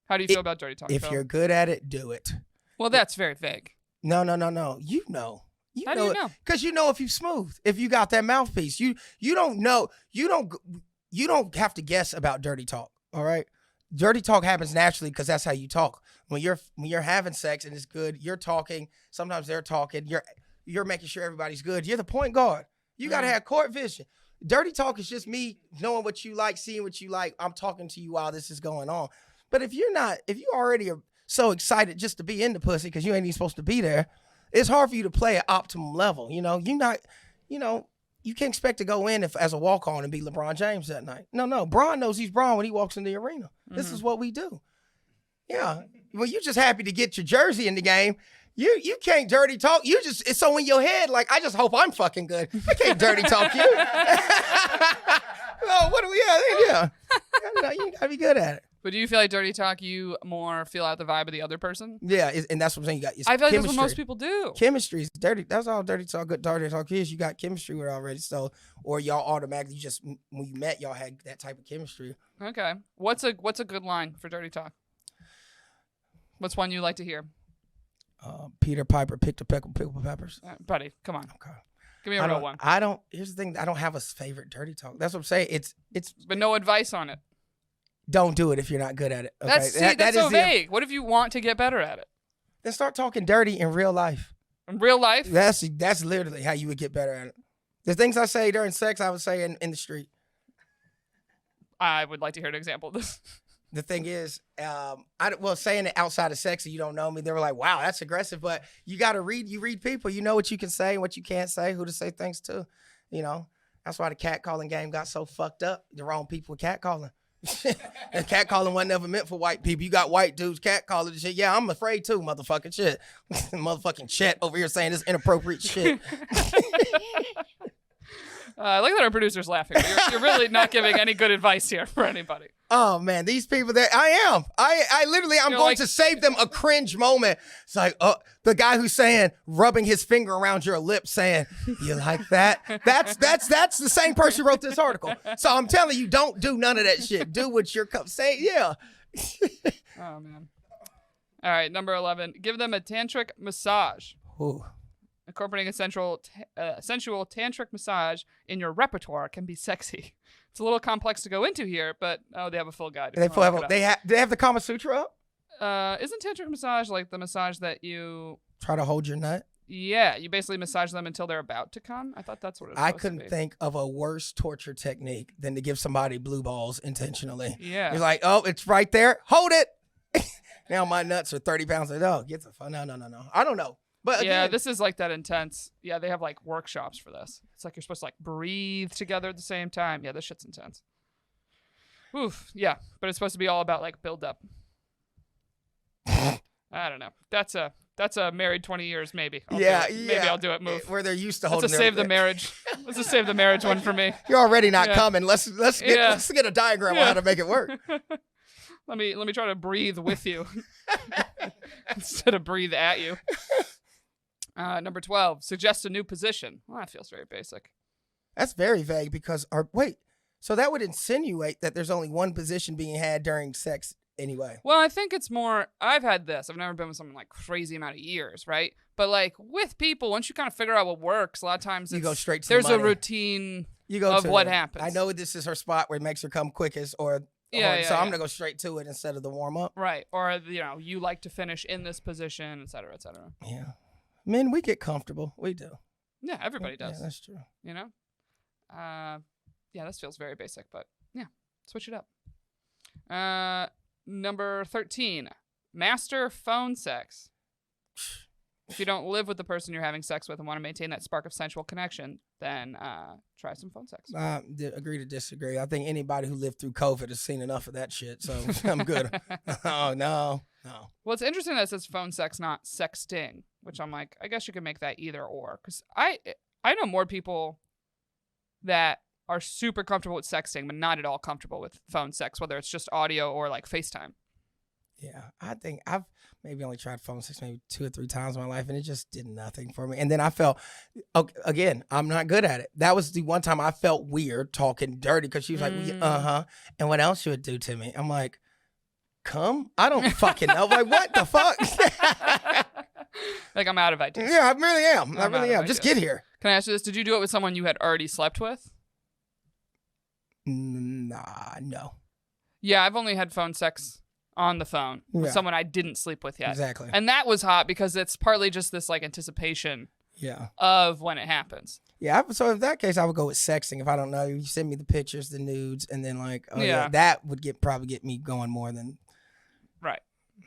A: How do you feel about dirty talk?
B: If you're good at it, do it.
A: Well, that's very vague.
B: No. You know.
A: How do you know?
B: Because you know if you're smooth, if you got that mouthpiece, you don't know. You don't have to guess about dirty talk. All right. Dirty talk happens naturally because that's how you talk. When you're having sex and it's good, you're talking. Sometimes they're talking. You're making sure everybody's good. You're the point guard. You gotta have court vision. Dirty talk is just me knowing what you like, seeing what you like. I'm talking to you while this is going on. But if you already are so excited just to be in the pussy because you ain't even supposed to be there, it's hard for you to play at optimum level. You know, you can't expect to go in as a walk-on and be LeBron James that night. No. Bron knows he's Bron when he walks in the arena. This is what we do. Yeah. Well, you're just happy to get your jersey in the game. You can't dirty talk. It's so in your head, like, I just hope I'm fucking good. I can't dirty talk you. No, what do we have? Yeah. You gotta be good at it.
A: But do you feel like dirty talk, you more feel out the vibe of the other person?
B: Yeah, and that's what I'm saying.
A: I feel like that's what most people do.
B: Chemistry is dirty. That's all dirty talk. Good dirty talk is. You got chemistry with it already. So, or y'all automatically when you met, y'all had that type of chemistry.
A: Okay. What's a good line for dirty talk? What's one you like to hear?
B: Peter Piper picked a pickle peppers.
A: Buddy, come on.
B: Okay.
A: Give me a real one.
B: Here's the thing. I don't have a favorite dirty talk. That's what I'm saying. It's.
A: But no advice on it.
B: Don't do it if you're not good at it. Okay?
A: That's so vague. What if you want to get better at it?
B: Then start talking dirty in real life.
A: In real life?
B: That's literally how you would get better at it. The things I say during sex, I would say in the street.
A: I would like to hear an example of this.
B: The thing is, saying it outside of sex and you don't know me, they were like, wow, that's aggressive. But you got to read people. You know what you can say and what you can't say, who to say things to. You know, that's why the catcalling game got so fucked up. The wrong people with catcalling. And catcalling wasn't ever meant for white people. You got white dudes catcalling and shit. Yeah, I'm afraid too, motherfucking shit. Motherfucking Chet over here saying this inappropriate shit.
A: I like that our producer's laughing. You're really not giving any good advice here for anybody.
B: Oh man, these people there. I am. I literally, I'm going to save them a cringe moment. It's like, the guy who's rubbing his finger around your lips saying, you like that? That's the same person who wrote this article. So I'm telling you, don't do none of that shit. Do what you're saying. Yeah.
A: Oh man. All right, number 11. Give them a tantric massage.
B: Ooh.
A: Incorporating a sensual tantric massage in your repertoire can be sexy. It's a little complex to go into here, but they have a full guide.
B: They have the Kama Sutra up?
A: Isn't tantric massage like the massage that you
B: try to hold your nut?
A: Yeah, you basically massage them until they're about to come. I thought that's what it was. I
B: couldn't think of a worse torture technique than to give somebody blue balls intentionally.
A: Yeah.
B: You're like, oh, it's right there. Hold it. Now my nuts are 30 pounds. No, get the fuck. No. I don't know. But again,
A: yeah, this is like that intense. Yeah, they have like workshops for this. It's like you're supposed to like breathe together at the same time. Yeah, this shit's intense. Oof. Yeah, but it's supposed to be all about like build up. I don't know. That's a married 20 years maybe. Maybe I'll do it. Move
B: where they're used to holding.
A: Let's save the marriage. Let's just save the marriage one for me.
B: You're already not coming. Let's get a diagram on how to make it work.
A: Let me try to breathe with you instead of breathe at you. Number 12, suggest a new position. Well, that feels very basic.
B: That's very vague because, so that would insinuate that there's only one position being had during sex anyway.
A: Well, I think it's more, I've had this. I've never been with someone like crazy amount of years, right? But like with people, once you kind of figure out what works, a lot of times
B: you go straight to
A: there's
B: the money.
A: A routine of what happens.
B: I know this is her spot where it makes her come quickest so I'm going to go straight to it instead of the warm up.
A: Right. Or, you like to finish in this position, et cetera, et cetera.
B: Yeah. Men, we get comfortable. We do.
A: Yeah, everybody does.
B: Yeah, that's true.
A: Yeah, this feels very basic, but yeah, switch it up. Number 13, master phone sex. If you don't live with the person you're having sex with and want to maintain that spark of sensual connection, then try some phone sex.
B: Agree to disagree. I think anybody who lived through COVID has seen enough of that shit, so I'm good. Oh, no.
A: Well, it's interesting that it says phone sex, not sexting, which I'm like, I guess you could make that either or. Because I know more people that are super comfortable with sexting, but not at all comfortable with phone sex, whether it's just audio or like FaceTime.
B: Yeah, I think I've maybe only tried phone sex maybe 2 or 3 times in my life, and it just did nothing for me. And then I felt, again, I'm not good at it. That was the one time I felt weird talking dirty because she was like, and what else you would do to me? I'm like, come? I don't fucking know. Like, what the fuck?
A: Like, I'm out of ideas.
B: Yeah, I really am. I really am. Just get here.
A: Can I ask you this? Did you do it with someone you had already slept with?
B: Nah, no.
A: Yeah, I've only had phone sex on the phone with someone I didn't sleep with yet.
B: Exactly.
A: And that was hot because it's partly just this like anticipation of when it happens.
B: Yeah, so in that case, I would go with sexting. If I don't know, you send me the pictures, the nudes, and then like, that would probably get me going more than...
A: Right.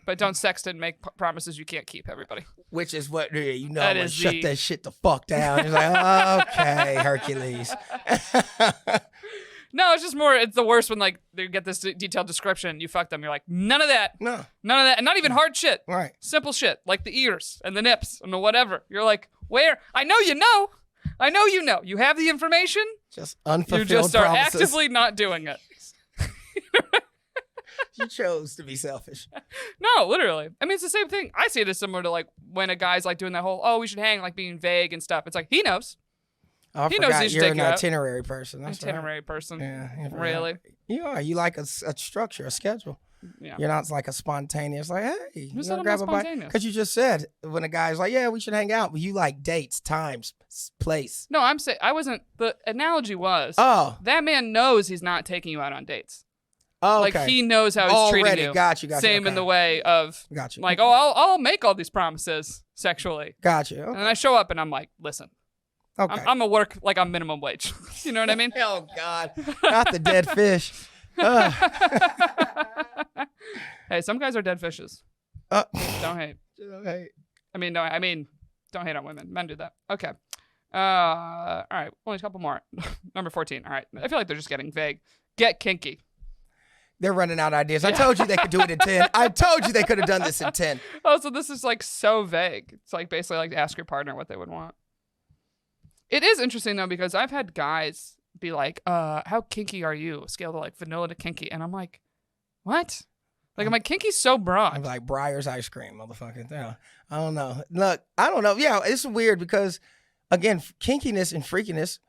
A: But don't sext and make promises you can't keep, everybody.
B: Which is what, I'm going to shut that shit the fuck down. It's like, okay, Hercules.
A: No, it's just more, it's the worst when like they get this detailed description, you fuck them, you're like, none of that.
B: No.
A: None of that. And not even hard shit.
B: Right.
A: Simple shit, like the ears and the nips and the whatever. You're like, where? I know you know. I know you know. You have the information.
B: Just unfulfilled
A: You just are
B: promises.
A: actively not doing it.
B: You chose to be selfish.
A: No, literally. I mean, it's the same thing. I see it as similar to like when a guy's like doing that whole, we should hang, like being vague and stuff. It's like, he knows.
B: Oh,
A: he knows he should
B: you're
A: take
B: an
A: you out.
B: itinerary person. That's
A: itinerary
B: right.
A: person.
B: Yeah.
A: Really?
B: You are. You like a structure, a schedule.
A: Yeah.
B: You're not like a spontaneous, like, hey,
A: Who said I'm not spontaneous?
B: Because you just said when a guy's like, yeah, we should hang out. But you like dates, times, place.
A: No, I'm saying, I wasn't, the analogy was, that man knows he's not taking you out on dates.
B: Oh, okay.
A: Like, he knows how he's treating you.
B: Got you.
A: Same in the way of, like, I'll make all these promises sexually.
B: Got you. Okay.
A: And I show up and I'm like, listen.
B: Okay.
A: I'm a work like I'm minimum wage. You know what I mean?
B: Oh, God. Not the dead fish.
A: Hey, some guys are dead fishes. Don't hate.
B: Don't hate.
A: Don't hate on women. Men do that. Okay. All right. Only a couple more. Number 14. All right. I feel like they're just getting vague. Get kinky.
B: They're running out of ideas. I told you they could do it in 10. I told you they could have done this in 10.
A: Oh, so this is like so vague. It's like basically like ask your partner what they would want. It is interesting though, because I've had guys be like, how kinky are you? Scale to like vanilla to kinky. And I'm like, what? Like, I'm like, kinky's so broad.
B: I'm like, Breyer's ice cream, motherfucker. Yeah. I don't know. Look, I don't know. Yeah, it's weird because, again, kinkiness and freakiness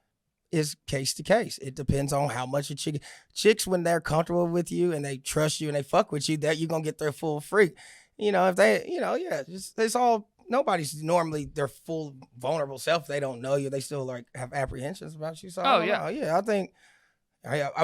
B: is case to case. It depends on how much a chick. Chicks, when they're comfortable with you and they trust you and they fuck with you, that you're going to get their full freak. If they, it's all nobody's normally their full vulnerable self. They don't know you. They still like have apprehensions about you. So
A: Oh, yeah.
B: I think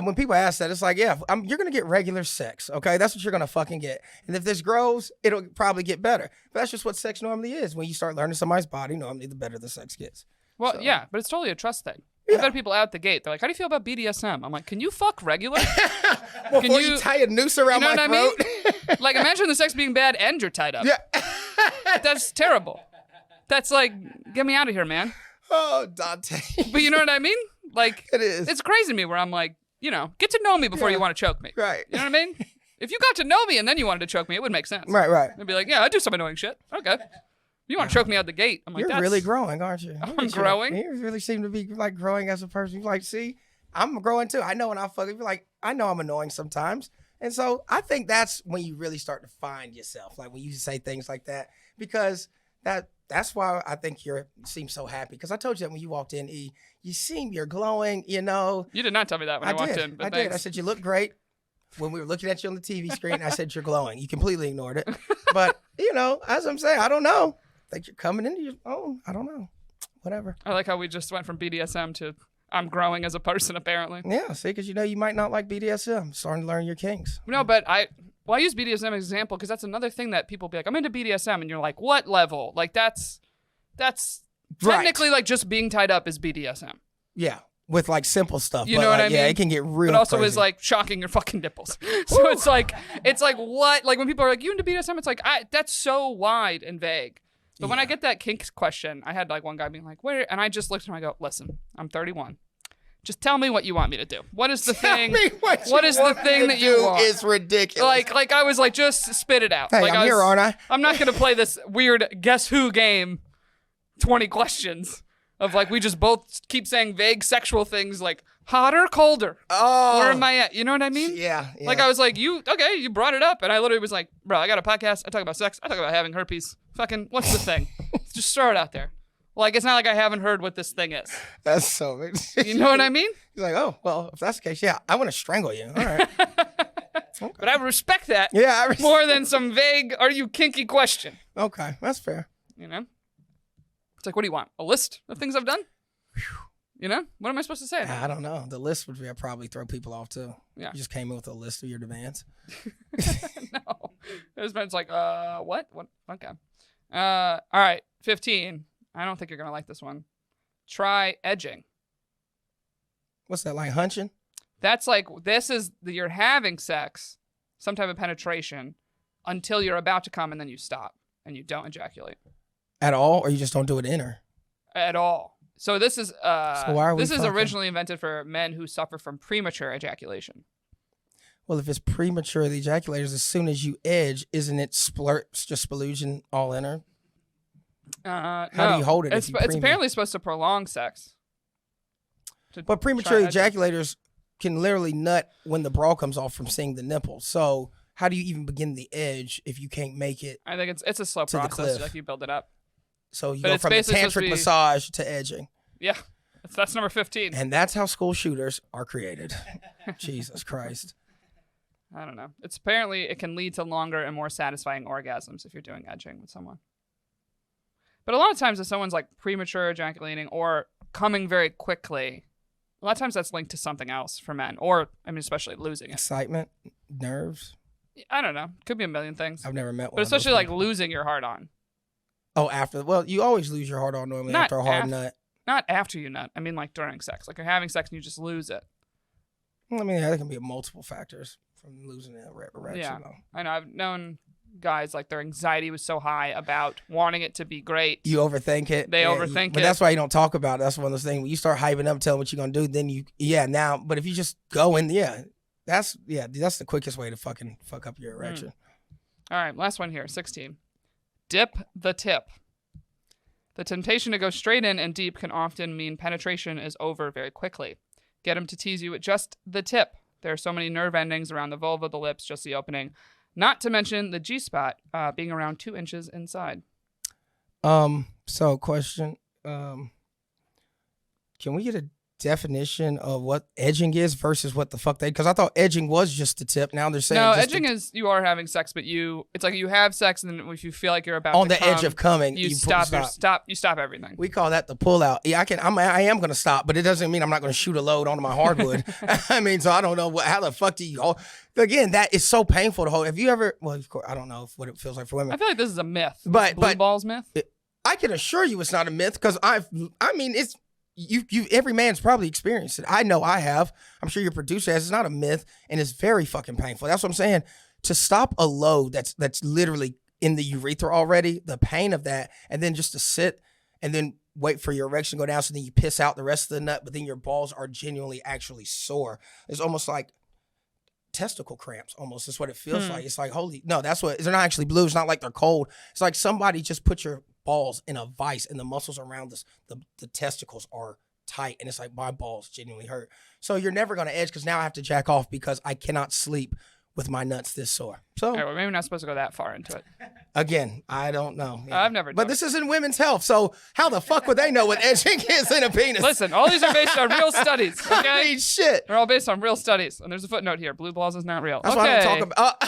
B: when people ask that, it's like, yeah, you're gonna get regular sex. Okay, that's what you're gonna fucking get. And if this grows, it'll probably get better. But that's just what sex normally is. When you start learning somebody's body, normally the better the sex gets.
A: Well, yeah, but it's totally a trust thing. I've had people out the gate. They're like, "How do you feel about BDSM?" I'm like, "Can you fuck regular?
B: Before you tie a noose around my throat."
A: I mean? Like, imagine the sex being bad and you're tied up.
B: Yeah.
A: That's terrible. That's like, get me out of here, man.
B: Oh, Dante.
A: But you know what I mean? Like,
B: it is.
A: It's crazy to me where I'm like, get to know me before you want to choke me.
B: Right.
A: You know what I mean? If you got to know me and then you wanted to choke me, it would make sense.
B: Right.
A: I'd be like, yeah, I do some annoying shit. Okay. You want to choke me out the gate? I'm like,
B: you're really growing, aren't you?
A: I'm growing.
B: You really seem to be like growing as a person. You're like, see, I'm growing too. I know when I fucking feel like I know I'm annoying sometimes, and so I think that's when you really start to find yourself. Like when you say things like that, because that's why I think you seem so happy. Because I told you that when you walked in, you're glowing. You
A: did not tell me that when I walked in. But
B: I did. I said you look great. When we were looking at you on the TV screen, I said you're glowing. You completely ignored it. But as I'm saying, I don't know. Like you're coming into your own. I don't know. Whatever.
A: I like how we just went from BDSM to I'm growing as a person, apparently.
B: Yeah, see, because you might not like BDSM. Starting to learn your kinks.
A: No, but I use BDSM as an example because that's another thing that people be like, I'm into BDSM, and you're like, what level? Like that's technically like just being tied up is BDSM.
B: Yeah. With like simple stuff.
A: You know what I mean?
B: Yeah, it can get real
A: But also
B: crazy.
A: is like shocking your fucking nipples. So it's like what? Like when people are like, you into BDSM? It's like, that's so wide and vague. But when I get that kink question, I had like one guy being like, where? And I just looked at him and I go, listen, I'm 31. Just tell me what you want me to do. What is the thing? What is the thing that you want?
B: It's ridiculous.
A: Like I was like, just spit it out.
B: Hey,
A: like
B: I'm here, aren't I?
A: I'm not going to play this weird guess who game, 20 questions of like, we just both keep saying vague sexual things like hotter, colder.
B: Oh.
A: Where am I at? You know what I mean?
B: Yeah.
A: Like I was like, you brought it up. And I literally was like, bro, I got a podcast. I talk about sex. I talk about having herpes. Fucking, what's the thing? Just throw it out there. Like, it's not like I haven't heard what this thing is.
B: That's so big.
A: You know what I mean?
B: He's like, oh, well, if that's the case, yeah, I want to strangle you. All right. Okay.
A: But I respect that more than some vague, are you kinky question.
B: Okay, that's fair.
A: It's like, what do you want? A list of things I've done? What am I supposed to say?
B: I don't know. The list would probably throw people off too.
A: Yeah.
B: You just came in with a list of your demands.
A: No. It's like, what? What? Okay. All right. 15. I don't think you're going to like this one. Try edging.
B: What's that, like hunching?
A: That's like, you're having sex, some type of penetration, until you're about to come and then you stop and you don't ejaculate.
B: At all? Or you just don't do it in her?
A: At all. So this is
B: is
A: originally invented for men who suffer from premature ejaculation.
B: Well, if it's premature, the ejaculators, as soon as you edge, isn't it just splooging all in her? How do you hold it?
A: It's apparently supposed to prolong sex.
B: But premature ejaculators can literally nut when the bra comes off from seeing the nipple. So how do you even begin the edge if you can't make it?
A: I think it's a slow process. Like you build it up.
B: So you go from the tantric massage to edging.
A: Yeah, that's number 15.
B: And that's how school shooters are created. Jesus Christ.
A: I don't know. It can lead to longer and more satisfying orgasms if you're doing edging with someone. But a lot of times if someone's like premature ejaculating or coming very quickly, a lot of times that's linked to something else for men, or especially losing it.
B: Excitement, nerves.
A: I don't know. Could be a million things.
B: I've never met one.
A: But especially like losing your heart on.
B: Oh, after. Well, you always lose your heart on normally after a hard nut.
A: Not after you nut. I mean like during sex. Like you're having sex and you just lose it.
B: I mean, there can be multiple factors from losing that erection.
A: Yeah, I know. I've known guys like their anxiety was so high about wanting it to be great.
B: You overthink it.
A: They overthink it.
B: But that's why you don't talk about it. That's one of those things. When you start hyping up, telling what you're going to do, then but if you just go in, that's the quickest way to fucking fuck up your erection.
A: All right, last one here, 16. Dip the tip. The temptation to go straight in and deep can often mean penetration is over very quickly. Get him to tease you at just the tip. There are so many nerve endings around the vulva, the lips, just the opening. Not to mention the G-spot being around 2 inches inside.
B: So question. Can we get a definition of what edging is versus what the fuck because I thought edging was just the tip. Now they're saying
A: no,
B: just
A: edging is you are having sex, but it's like you have sex, and then if you feel like you're about
B: on
A: to
B: the
A: come,
B: edge of coming,
A: you
B: stop.
A: You stop everything.
B: We call that the pull out. Yeah, I am gonna stop, but it doesn't mean I'm not gonna shoot a load onto my hardwood. I mean, so I don't know how the fuck do you? Again, that is so painful to hold. Have you ever? Well, of course, I don't know what it feels like for women.
A: I feel like this is a myth.
B: But
A: blue balls myth.
B: I can assure you, it's not a myth because I mean, it's. You every man's probably experienced it. I know I have. I'm sure your producer has. It's not a myth, and it's very fucking painful. That's what I'm saying. To stop a load that's literally in the urethra already, the pain of that, and then just to sit and then wait for your erection to go down, so then you piss out the rest of the nut, but then your balls are genuinely actually sore. It's almost like testicle cramps. Almost is what it feels like. It's like that's what. They're not actually blue. It's not like they're cold. It's like somebody just put your balls in a vice and the muscles around the testicles are tight, and it's like my balls genuinely hurt. So you're never going to edge because now I have to jack off because I cannot sleep with my nuts this sore. So
A: all right, well, maybe we're not supposed to go that far into it.
B: Again, I don't know. Yeah.
A: I've never done
B: But this is in women's health, so how the fuck would they know what edging is in a penis?
A: Listen, all these are based on real studies, okay?
B: I mean, shit.
A: They're all based on real studies, and there's a footnote here. Blue balls is not real.
B: That's why I don't talk about.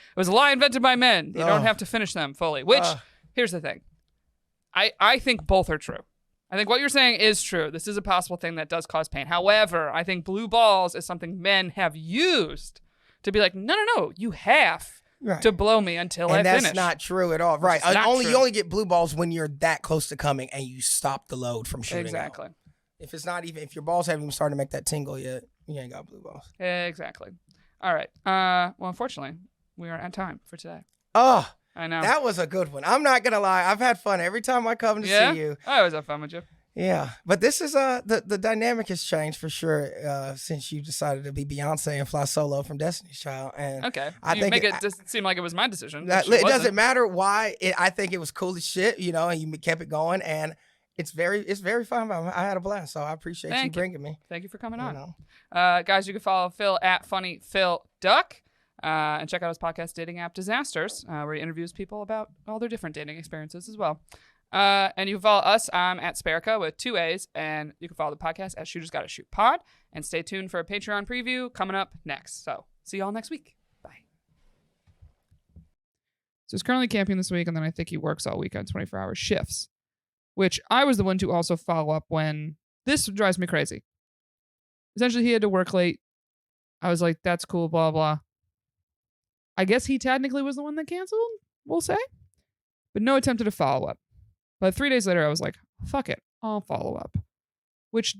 A: It was a lie invented by men. You don't have to finish them fully. Which, here's the thing. I think both are true. I think what you're saying is true. This is a possible thing that does cause pain. However, I think blue balls is something men have used to be like, no, you have to blow me until I finish.
B: And that's not true at all. Right. You only get blue balls when you're that close to coming and you stop the load from shooting
A: Exactly.
B: out. If your balls haven't even started to make that tingle yet, you ain't got blue balls.
A: Exactly. All right. Well, unfortunately, we are at time for today.
B: Oh,
A: I know.
B: That was a good one. I'm not going to lie. I've had fun every time I come to see you.
A: I always have fun with you.
B: Yeah. But this is, the dynamic has changed for sure since you decided to be Beyonce and fly solo from Destiny's Child. And
A: okay.
B: I think
A: make it seem like it was my decision.
B: It doesn't matter why. I think it was cool as shit, and you kept it going. And it's very fun. I had a blast. So I appreciate you bringing me.
A: Thank you for coming on. Guys, you can follow Phil at FunnyPhilDuck. And check out his podcast, Dating App Disasters, where he interviews people about all their different dating experiences as well. And you can follow us at Sparica with 2 A's, and you can follow the podcast at Shooters Gotta Shoot Pod. And stay tuned for a Patreon preview coming up next. So see y'all next week. Bye. So he's currently camping this week, and then I think he works all weekend, 24-hour shifts, which I was the one to also follow up when this drives me crazy. Essentially, he had to work late. I was like, that's cool, blah, blah. I guess he technically was the one that canceled, we'll say. But no attempt at a follow-up. But 3 days later, I was like, fuck it, I'll follow up. Which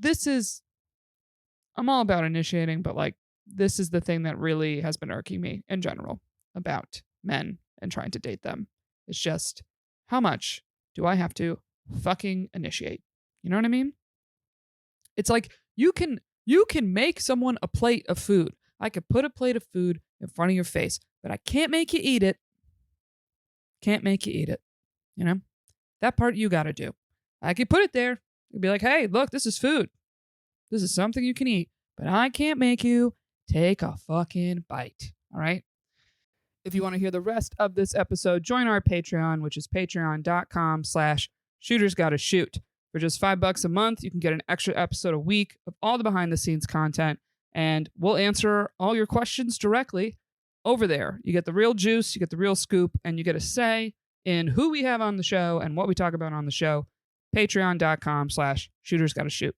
A: I'm all about initiating, but like, this is the thing that really has been irking me in general about men and trying to date them. It's just, how much do I have to fucking initiate? You know what I mean? It's like, you can make someone a plate of food. I could put a plate of food in front of your face, but I can't make you eat it. Can't make you eat it. That part you got to do. I could put it there and be like, hey, look, this is food. This is something you can eat, but I can't make you take a fucking bite. All right. If you want to hear the rest of this episode, join our Patreon, which is patreon.com/shootersgottashoot. For just $5 a month, you can get an extra episode a week of all the behind the scenes content, and we'll answer all your questions directly over there. You get the real juice, you get the real scoop, and you get a say in who we have on the show and what we talk about on the show. Patreon.com/shootersgottashoot.